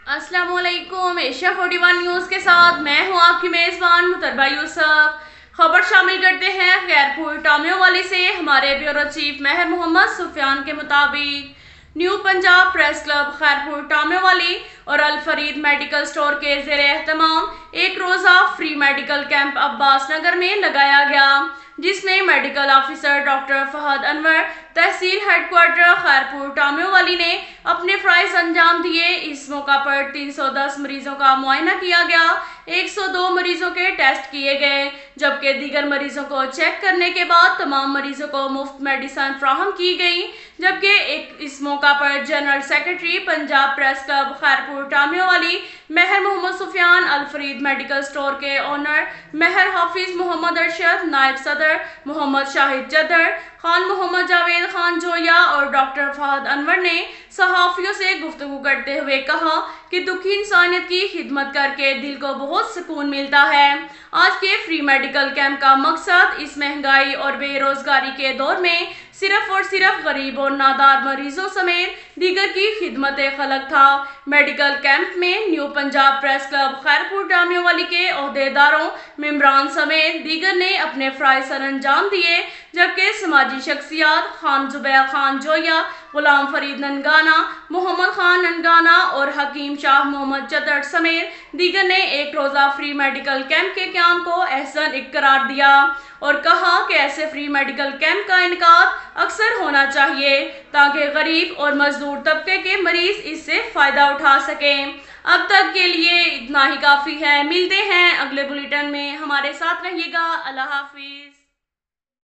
अस्सलाम वालेकुम। Asia 41 news के साथ मैं हूं आपकी मेज़बान मुतरबा यूसुफ। खबर शामिल करते हैं खैरपुर टामियोवाली से। हमारे ब्यूरो चीफ महर मोहम्मद सुफियान के मुताबिक new Punjab press club Khairpur Tamewali और अल फरीद मेडिकल स्टोर के ज़ेरे एहतमाम एक रोज़ा free medical camp Abbas Nagar में लगाया गया, जिसमें medical officer doctor Fahad Anwar tehsil headquarter Khairpur Tamewali ने अपने फ़राइज़ अंजाम दिए। इस मौका पर 310 मरीजों का मुआयना किया गया, 102 मरीजों के टेस्ट किए गए, जबकि दीगर मरीजों को चेक करने के बाद तमाम मरीजों को मुफ्त मेडिसिन फ्राहम की गई। जबकि इस मौका पर general secretary Punjab press club Khairpur Tamewali Mehar Muhammad Sufiyan, Al Farid medical store के ओनर महर हाफिज मोहम्मद अरशद, नायब सदर मोहम्मद शाहिद जदर, खान मोहम्मद जावेद खान जोया और डॉक्टर फहद अनवर ने सहाफ़ियों से गुफ्तगू करते हुए कहा कि दुखी इंसानियत की खिदमत करके दिल को बहुत सुकून मिलता है। आज के फ्री मेडिकल कैंप का मकसद इस महंगाई और बेरोजगारी के दौर में सिर्फ और सिर्फ गरीब और नादार मरीजों समेत दीगर की खिदमत खलक था। मेडिकल कैंप में new Punjab press club Khairpur Tamewali के ओहदेदारों, मेंबरान समेत दीगर ने अपने फ़राइज़ सर अंजाम दिए, जबकि समाजी शख्सियात खान जुबैर खान जोया, गुलाम फरीद ननगाना, मोहम्मद खान ननगाना और हकीम शाह मोहम्मद जदर समेत दीगर ने एक रोज़ा फ्री मेडिकल कैंप के क़याम को एहसन करार दिया और कहा कि ऐसे फ्री मेडिकल कैंप का इनकाद अक्सर होना चाहिए ताकि गरीब और मजदूर तबके के मरीज इससे फ़ायदा उठा सकें। अब तक के लिए इतना ही काफ़ी है। मिलते हैं अगले बुलेटिन में, हमारे साथ रहिएगा। अल्लाह हाफिज़।